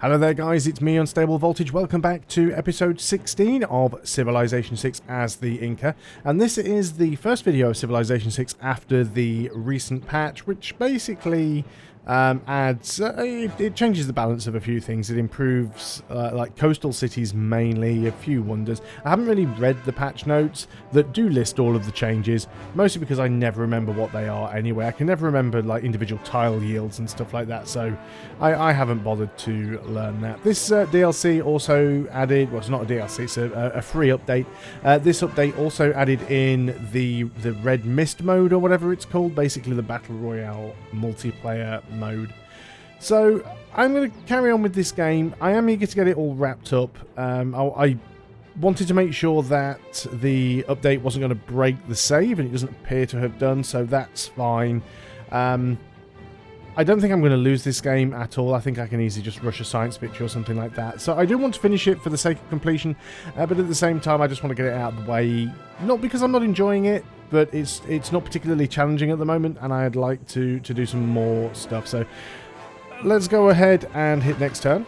Hello there guys, it's me, Unstable Voltage. Welcome back to episode 16 of Civilization 6 as the Inca. And this is the first video of Civilization 6 after the recent patch, which basically adds, it changes the balance of a few things. It improves like coastal cities mainly, a few wonders. I haven't really read the patch notes that do list all of the changes, mostly because I never remember what they are anyway. I can never remember like individual tile yields and stuff like that, so I haven't bothered to learn that. This DLC also added, well, it's not a DLC, it's a free update. This update also added in the Red Mist mode, or whatever it's called, basically the Battle Royale multiplayer mode. So I'm going to carry on with this game. I am eager to get it all wrapped up. I wanted to make sure that the update wasn't going to break the save, and it doesn't appear to have done, so that's fine. I don't think I'm going to lose this game at all. I think I can easily just rush a science picture or something like that. So I do want to finish it for the sake of completion, but at the same time I just want to get it out of the way. Not because I'm not enjoying it, but it's not particularly challenging at the moment, and I'd like to do some more stuff. So let's go ahead and hit next turn.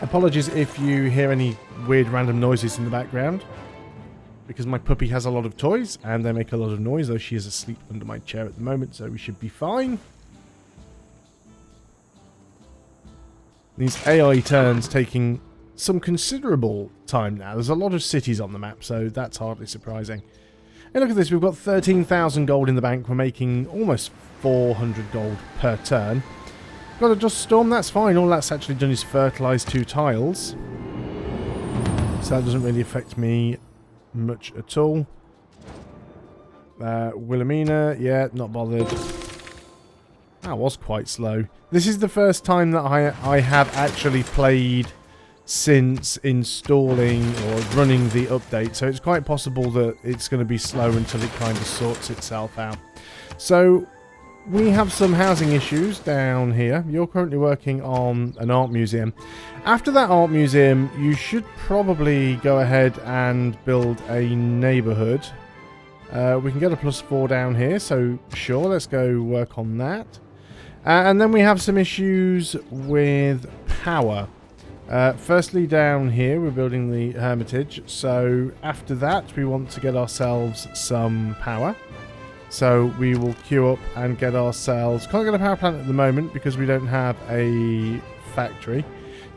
Apologies if you hear any weird random noises in the background, because my puppy has a lot of toys and they make a lot of noise, though she is asleep under my chair at the moment, so we should be fine. These AI turns taking some considerable time now. There's a lot of cities on the map, so that's hardly surprising. And look at this, we've got 13,000 gold in the bank. We're making almost 400 gold per turn. Got a dust storm, that's fine. All that's actually done is fertilise 2 tiles. So that doesn't really affect me much at all. Wilhelmina, yeah, not bothered. That was quite slow. This is the first time that I have actually played since installing or running the update, so it's quite possible that it's going to be slow until it kind of sorts itself out. So we have some housing issues down here. You're currently working on an art museum. After that art museum, you should probably go ahead and build a neighbourhood. We can get a +4 down here, so sure, let's go work on that. And then we have some issues with power. Firstly, down here we're building the hermitage, so after that we want to get ourselves some power. So we will queue up and get ourselves... Can't get a power plant at the moment because we don't have a factory.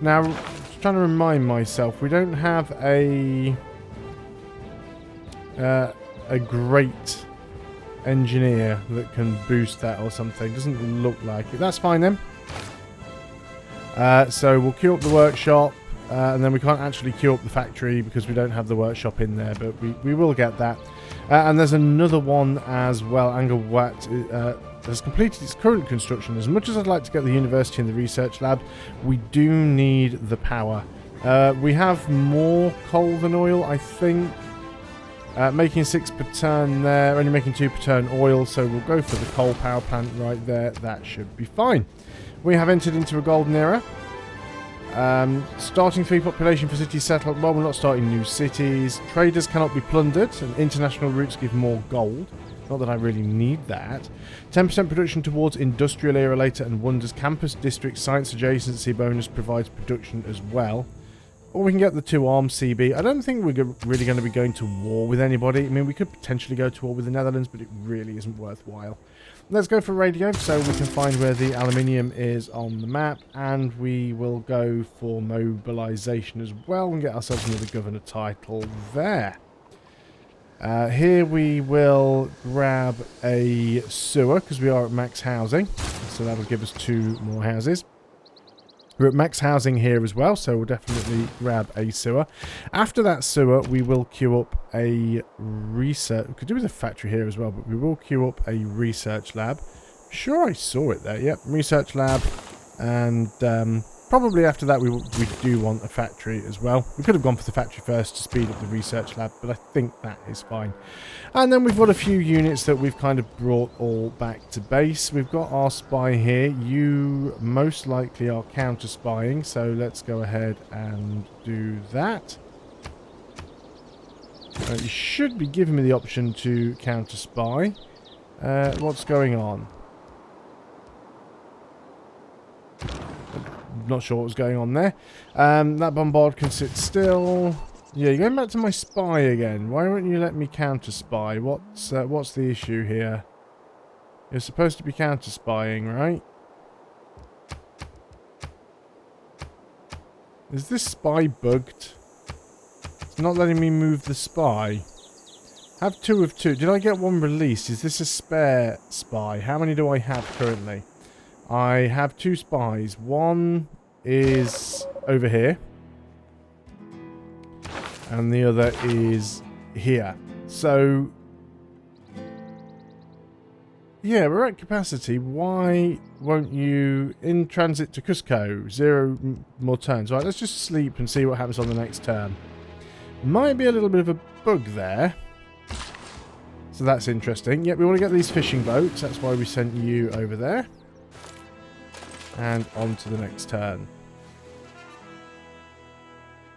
Now, just trying to remind myself, we don't have a great engineer that can boost that or something. Doesn't look like it. That's fine then. So we'll queue up the workshop, and then we can't actually queue up the factory because we don't have the workshop in there, but we will get that. And there's another one as well. Angkor Wat has completed its current construction. As much as I'd like to get the university and the research lab, we do need the power. We have more coal than oil, I think. Making 6 per turn there, only making 2 per turn oil, so we'll go for the coal power plant right there. That should be fine. We have entered into a golden era. Starting 3 population for cities settled. Well, we're not starting new cities. Traders cannot be plundered, and international routes give more gold. Not that I really need that. 10% production towards industrial era later and wonders. Campus district science adjacency bonus provides production as well. Or we can get the 2 armed CB. I don't think we're really going to be going to war with anybody. I mean, we could potentially go to war with the Netherlands, but it really isn't worthwhile. Let's go for radio so we can find where the aluminium is on the map, and we will go for mobilization as well and get ourselves another governor title there. Here we will grab a sewer because we are at max housing, so that'll give us 2 more houses. We're at max housing here as well, so we'll definitely grab a sewer. After that sewer, we will queue up a research... We could do with a factory here as well, but we will queue up a research lab. Sure, I saw it there. Yep, research lab. And probably after that, we do want a factory as well. We could have gone for the factory first to speed up the research lab, but I think that is fine. And then we've got a few units that we've kind of brought all back to base. We've got our spy here. You most likely are counter spying, so let's go ahead and do that. You should be giving me the option to counter spy. What's going on? not sure what was going on there. That bombard can sit still. Yeah, you're going back to my spy again. Why won't you let me counter spy? What's the issue here? You're supposed to be counter spying, right? Is this spy bugged? It's not letting me move the spy. Have 2 of 2. Did I get one released? Is this a spare spy? How many do I have currently? I have 2 spies. One is over here. And the other is here. So, yeah, we're at capacity. Why won't you in transit to Cusco? 0 more turns. Right, let's just sleep and see what happens on the next turn. Might be a little bit of a bug there. So that's interesting. Yep, we want to get these fishing boats. That's why we sent you over there. And on to the next turn.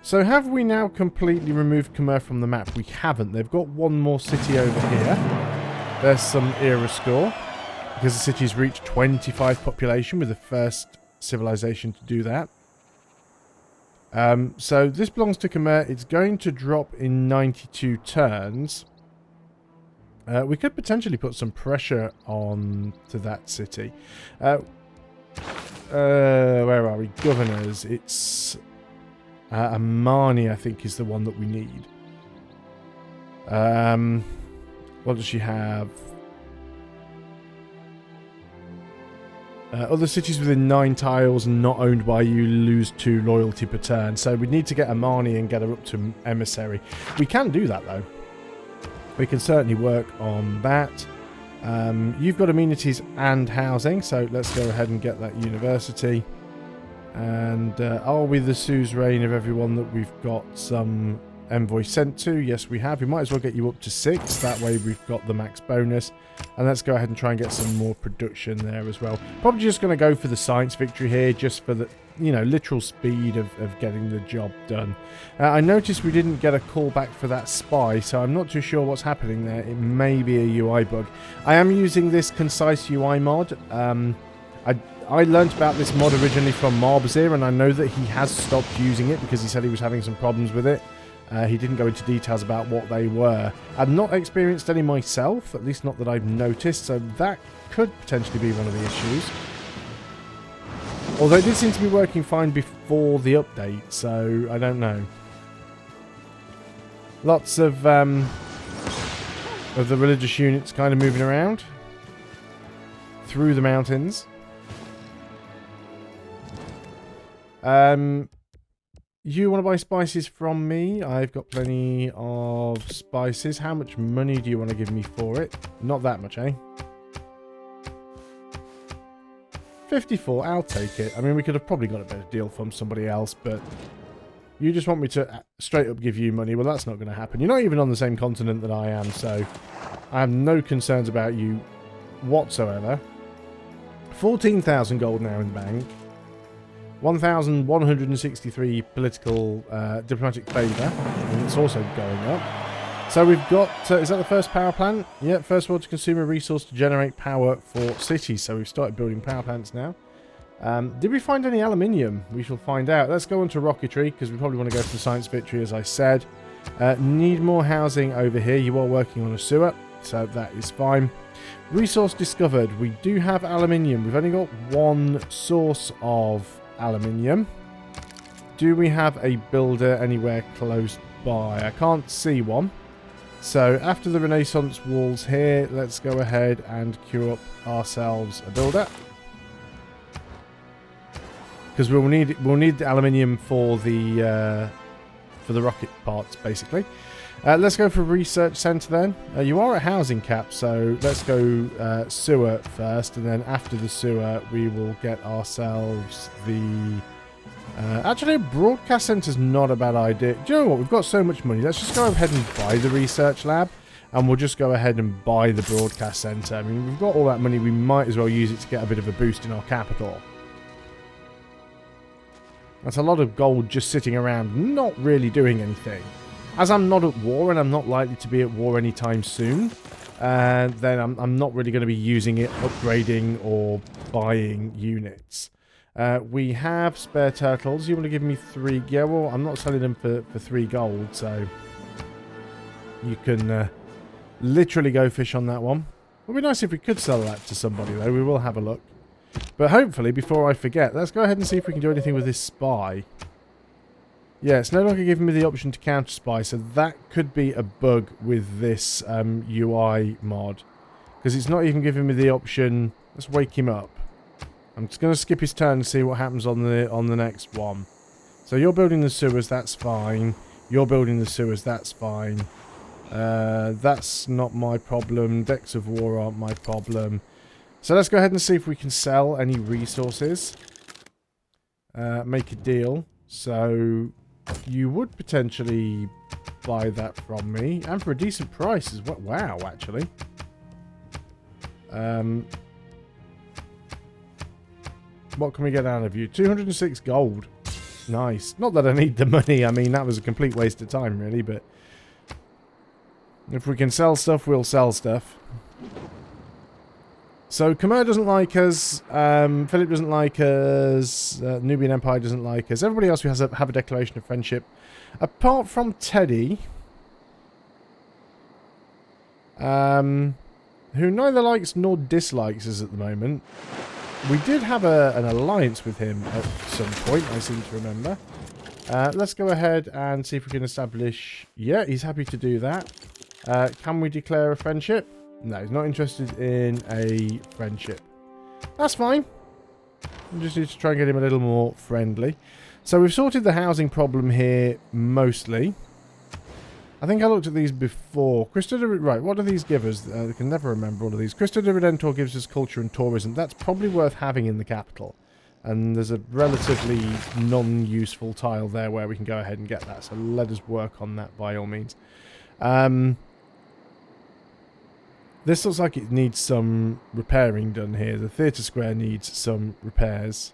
So have we now completely removed Khmer from the map? We haven't. They've got one more city over here. There's some era score. Because the city's reached 25 population with the first civilization to do that. So this belongs to Khmer. It's going to drop in 92 turns. We could potentially put some pressure on to that city. Where are we? Governors. It's Amani, I think, is the one that we need. What does she have? Other cities within 9 tiles and not owned by you lose 2 loyalty per turn. So we need to get Amani and get her up to emissary. We can do that though. We can certainly work on that. You've got amenities and housing, so let's go ahead and get that university. And are we the suzerain of everyone that we've got some envoy sent to? Yes, we have. We might as well get you up to 6. That way we've got the max bonus. And let's go ahead and try and get some more production there as well. Probably just going to go for the science victory here, just for the, you know, literal speed of getting the job done. I noticed we didn't get a call back for that spy, so I'm not too sure what's happening there. It may be a UI bug. I am using this concise UI mod. I learnt about this mod originally from Marbzir, and I know that he has stopped using it because he said he was having some problems with it. He didn't go into details about what they were. I've not experienced any myself, at least not that I've noticed, so that could potentially be one of the issues. Although it did seem to be working fine before the update, so I don't know. Lots of the religious units kind of moving around through the mountains. You want to buy spices from me? I've got plenty of spices. How much money do you want to give me for it? Not that much, eh? 54, I'll take it. I mean, we could have probably got a better deal from somebody else, but you just want me to straight up give you money. Well, that's not going to happen. You're not even on the same continent that I am, so I have no concerns about you whatsoever. 14,000 gold now in the bank. 1,163 political diplomatic favour, and it's also going up. So we've got, is that the first power plant? Yeah, first world to consume a resource to generate power for cities. So we've started building power plants now. Did we find any aluminium? We shall find out. Let's go on to rocketry, because we probably want to go for the science victory, as I said. Need more housing over here. You are working on a sewer, so that is fine. Resource discovered. We do have aluminium. We've only got one source of aluminium. Do we have a builder anywhere close by? I can't see one. So after the Renaissance walls here, let's go ahead and queue up ourselves a builder, because we'll need the aluminium for the rocket parts, basically. Let's go for research centre then. You are at housing cap, so let's go sewer first, and then after the sewer we will get ourselves the... actually, a broadcast centre's not a bad idea. Do you know what? We've got so much money. Let's just go ahead and buy the research lab, and we'll just go ahead and buy the broadcast centre. I mean, we've got all that money. We might as well use it to get a bit of a boost in our capital. That's a lot of gold just sitting around, not really doing anything. As I'm not at war, and I'm not likely to be at war anytime soon, then I'm not really going to be using it, upgrading or buying units. We have spare turtles. You want to give me 3? Yeah, well, I'm not selling them for 3 gold, so you can literally go fish on that one. It would be nice if we could sell that to somebody, though. We will have a look. But hopefully, before I forget, let's go ahead and see if we can do anything with this spy. Yeah, it's no longer giving me the option to counter spy, so that could be a bug with this UI mod. Because it's not even giving me the option. Let's wake him up. I'm just going to skip his turn and see what happens on the next one. So you're building the sewers, that's fine. You're building the sewers, that's fine. That's not my problem. Decks of war aren't my problem. So let's go ahead and see if we can sell any resources. Make a deal. So you would potentially buy that from me. And for a decent price as well. Wow, actually. What can we get out of you? 206 gold. Nice. Not that I need the money. I mean, that was a complete waste of time, really. But if we can sell stuff, we'll sell stuff. So, Khmer doesn't like us. Philip doesn't like us. Nubian Empire doesn't like us. Everybody else who has have a declaration of friendship. Apart from Teddy. Who neither likes nor dislikes us at the moment. We did have an alliance with him at some point, I seem to remember. Let's go ahead and see if we can establish... Yeah, he's happy to do that. Can we declare a friendship? No, he's not interested in a friendship. That's fine. We just need to try and get him a little more friendly. So we've sorted the housing problem here, mostly. I think I looked at these before. Right, what do these give us? I can never remember all of these. Cristo de Redentor gives us culture and tourism. That's probably worth having in the capital. And there's a relatively non-useful tile there where we can go ahead and get that. So let us work on that by all means. This looks like it needs some repairing done here. The theatre square needs some repairs.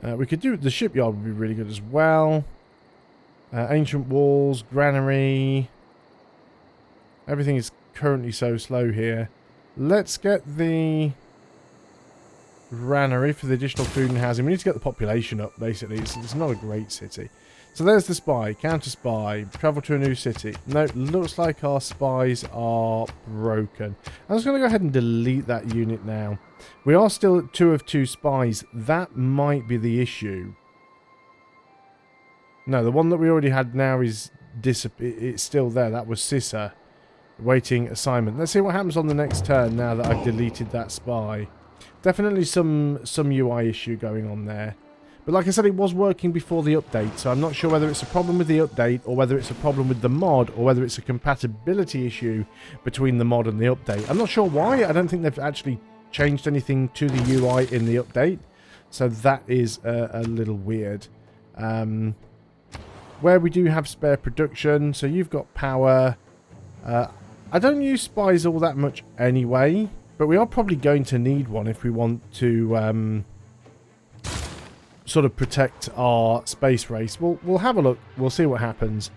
We could do... The shipyard would be really good as well. Ancient walls, granary. Everything is currently so slow here. Let's get the granary for the additional food and housing. We need to get the population up, basically. It's not a great city. So there's the spy. Counter spy. Travel to a new city. No, looks like our spies are broken. I'm just going to go ahead and delete that unit now. We are still at 2 of 2 spies. That might be the issue. No, the one that we already had now is it's still there. That was Sissa. Waiting assignment. Let's see what happens on the next turn now that I've deleted that spy. Definitely some UI issue going on there. But like I said, it was working before the update, so I'm not sure whether it's a problem with the update or whether it's a problem with the mod or whether it's a compatibility issue between the mod and the update. I'm not sure why. I don't think they've actually changed anything to the UI in the update, so that is a little weird. Where we do have spare production, so you've got power. I don't use spies all that much anyway, but we are probably going to need one if we want to sort of protect our space race. We'll have a look. We'll see what happens.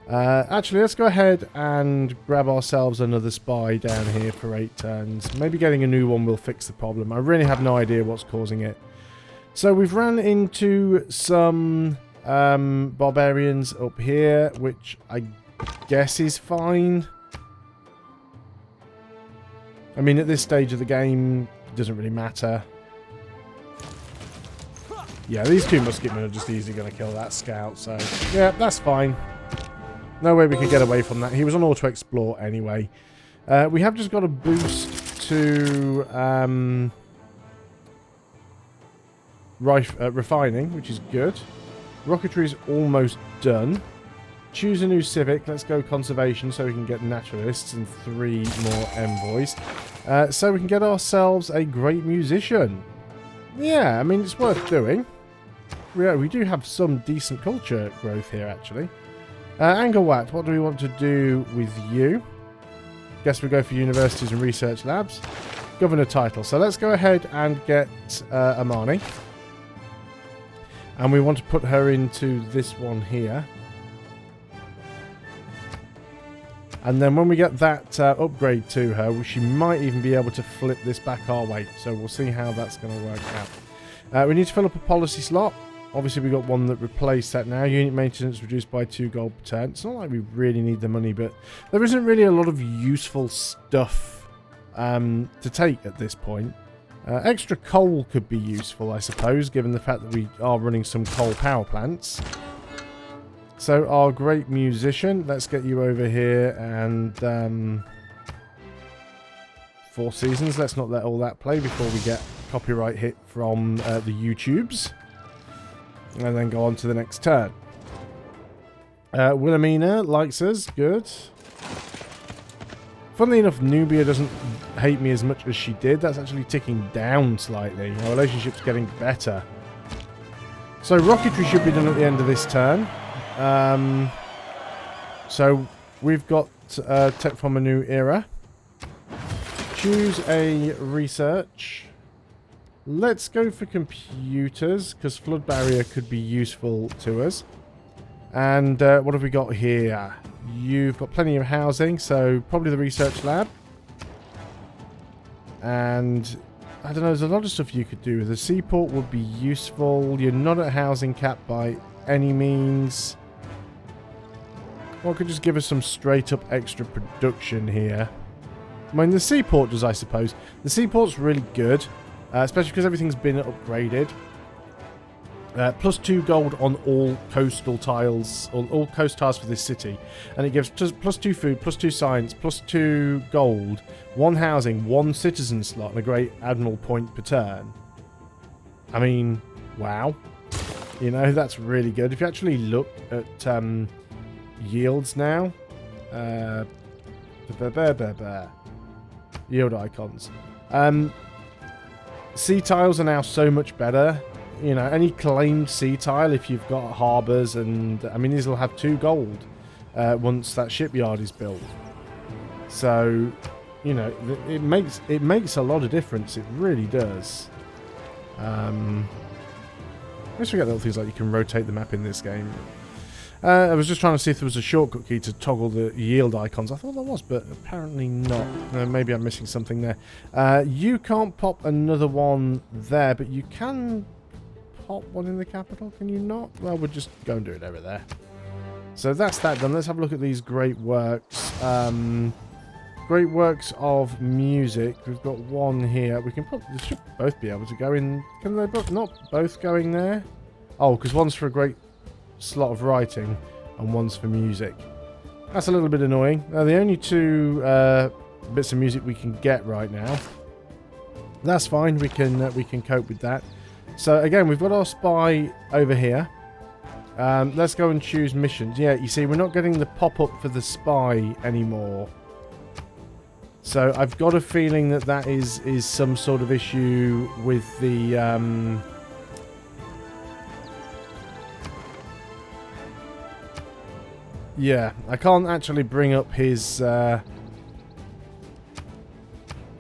Actually, let's go ahead and grab ourselves another spy down here for 8 turns. Maybe getting a new one will fix the problem. I really have no idea what's causing it. So we've run into some barbarians up here, which I guess is fine. I mean, at this stage of the game, it doesn't really matter. Yeah, these 2 musketmen are just easily going to kill that scout, so yeah, that's fine. No way we could get away from that. He was on auto explore anyway. We have just got a boost to refining, which is good. Rocketry is almost done. Choose a new civic. Let's go conservation so we can get naturalists and 3 more envoys. So we can get ourselves a great musician. Yeah, I mean, it's worth doing. We do have some decent culture growth here, actually. Angawat, what do we want to do with you? Guess we go for universities and research labs. Governor title. So let's go ahead and get Amani. And we want to put her into this one here. And then when we get that upgrade to her, she might even be able to flip this back our way. So we'll see how that's going to work out. We need to fill up a policy slot. Obviously, we got one that replaced that now. Unit maintenance reduced by 2 gold per turn. It's not like we really need the money, but there isn't really a lot of useful stuff to take at this point. Extra coal could be useful, I suppose, given the fact that we are running some coal power plants. So, our great musician, let's get you over here and 4 Seasons. Let's not let all that play before we get copyright hit from the YouTubes. And then go on to the next turn. Wilhelmina likes us. Good. Funnily enough, Nubia doesn't hate me as much as she did. That's actually ticking down slightly. Our relationship's getting better. So rocketry should be done at the end of this turn. So we've got tech from a new era. Choose a research. Let's go for computers, because flood barrier could be useful to us. And what have we got here? You've got plenty of housing, so probably the research lab. And I don't know, there's a lot of stuff you could do. The seaport would be useful. You're not at housing cap by any means. Or could just give us some straight up extra production here. I mean, the seaport does, I suppose. The seaport's really good. Especially because everything's been upgraded. Plus 2 gold on all coastal tiles, or all coast tiles for this city. And it gives plus 2 food, plus 2 science, plus 2 gold, 1 housing, 1 citizen slot, and a great admiral point per turn. I mean, wow. You know, that's really good. If you actually look at yields now. Yield icons. Sea tiles are now so much better. You know, any claimed sea tile, if you've got harbours, and I mean, these will have 2 gold once that shipyard is built. So, you know, it makes a lot of difference. It really does. I always forget little things like you can rotate the map in this game. I was just trying to see if there was a shortcut key to toggle the yield icons. I thought there was, but apparently not. Maybe I'm missing something there. You can't pop another one there, but you can pop one in the capital, can you not? Well, we'll just go and do it over there. So that's that done. Let's have a look at these great works. Great works of music. We've got one here. We can probably, they should both be able to go in. Can they not both going there? Oh, because one's for a great slot of writing and one's for music. That's a little bit annoying. The only 2 bits of music we can get right now. That's fine. We can cope with that. So again, we've got our spy over here. Let's go and choose missions. Yeah, you see, we're not getting the pop-up for the spy anymore. So I've got a feeling that that is some sort of issue with the yeah, I can't actually bring up his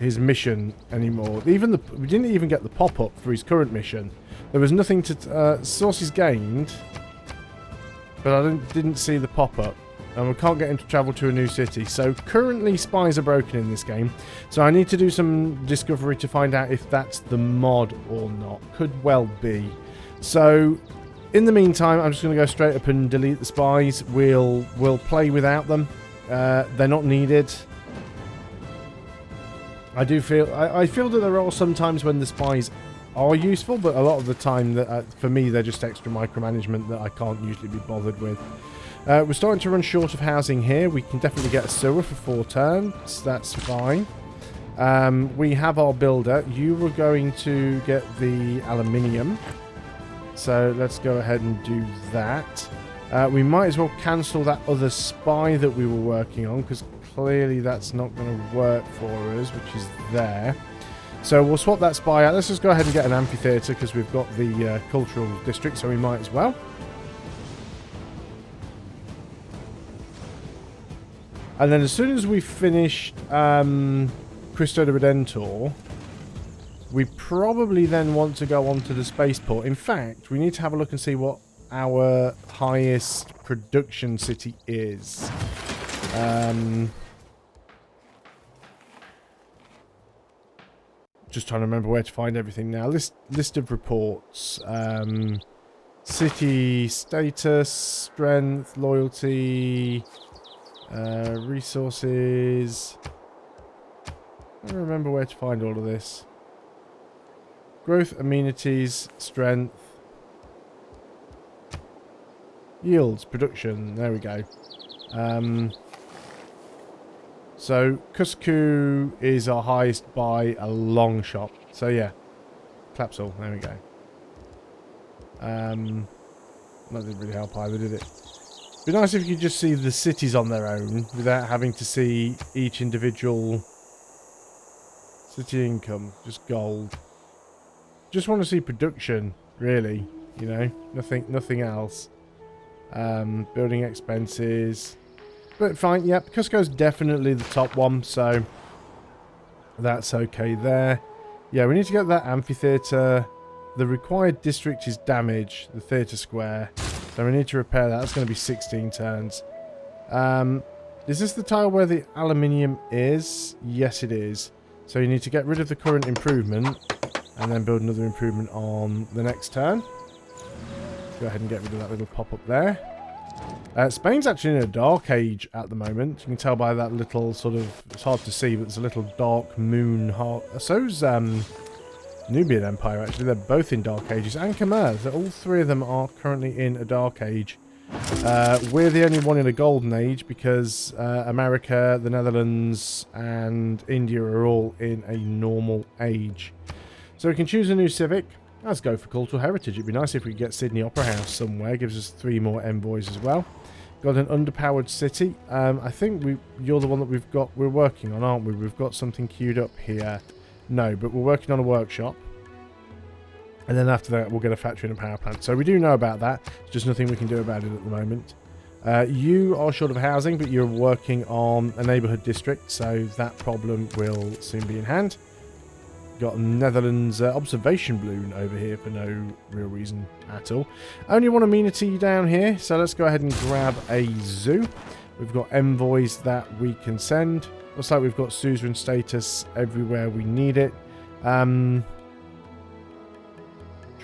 mission anymore. We didn't even get the pop-up for his current mission. There was nothing to sources gained, but I didn't see the pop-up, and we can't get him to travel to a new city. So currently spies are broken in this game, so I need to do some discovery to find out if that's the mod or not. Could well be. So in the meantime, I'm just going to go straight up and delete the spies. We'll play without them. They're not needed. I feel that there are some times when the spies are useful, but a lot of the time, that for me, they're just extra micromanagement that I can't usually be bothered with. We're starting to run short of housing here. We can definitely get a sewer for 4 turns. That's fine. We have our builder. You were going to get the aluminium. So let's go ahead and do that. We might as well cancel that other spy that we were working on, because clearly that's not going to work for us, which is there. So we'll swap that spy out. Let's just go ahead and get an amphitheatre, because we've got the cultural district, so we might as well. And then as soon as we finish Cristo de Redentor, we probably then want to go on to the spaceport. In fact, we need to have a look and see what our highest production city is. Just trying to remember where to find everything now. List of reports. City status, strength, loyalty, resources. I don't remember where to find all of this. Growth, amenities, strength, yields, production. There we go. So Cusco is our highest by a long shot. So yeah, Clapsall. There we go. That didn't really help either, did it? It'd be nice if you could just see the cities on their own without having to see each individual city income. Just gold. Just want to see production, really. You know, nothing else. Building expenses. But fine, yep, Cusco's definitely the top one, so that's okay there. Yeah, we need to get that amphitheatre. The required district is damaged, the theatre square. So we need to repair that. That's going to be 16 turns. Is this the tile where the aluminium is? Yes, it is. So you need to get rid of the current improvement and then build another improvement on the next turn. Go ahead and get rid of that little pop-up there. Spain's actually in a dark age at the moment. You can tell by that little sort of... It's hard to see, but there's a little dark moon. So's Nubian Empire, actually. They're both in dark ages. And Khmer. So all three of them are currently in a dark age. We're the only one in a golden age because America, the Netherlands, and India are all in a normal age. So we can choose a new civic. Let's go for cultural heritage. It'd be nice if we could get Sydney Opera House somewhere. Gives us 3 more envoys as well. Got an underpowered city. I think you're the one that we're working on, aren't we? We've got something queued up here. No, but we're working on a workshop. And then after that, we'll get a factory and a power plant. So we do know about that. There's just nothing we can do about it at the moment. You are short of housing, but you're working on a neighbourhood district. So that problem will soon be in hand. Got a Netherlands observation balloon over here for no real reason at all. Only one amenity down here, so let's go ahead and grab a zoo. We've got envoys that we can send. Looks like we've got suzerain status everywhere we need it. Train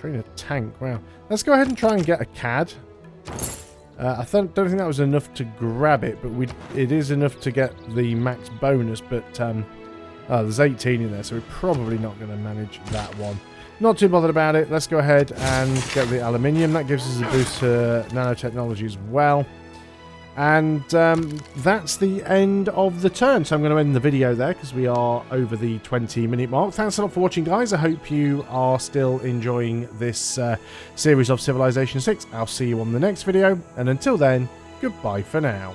a tank, wow. Let's go ahead and try and get a CAD. I don't think that was enough to grab it, but it is enough to get the max bonus, but... there's 18 in there, so we're probably not going to manage that one. Not too bothered about it. Let's go ahead and get the aluminium. That gives us a boost to nanotechnology as well. And that's the end of the turn. So I'm going to end the video there because we are over the 20-minute mark. Thanks a lot for watching, guys. I hope you are still enjoying this series of Civilization 6. I'll see you on the next video. And until then, goodbye for now.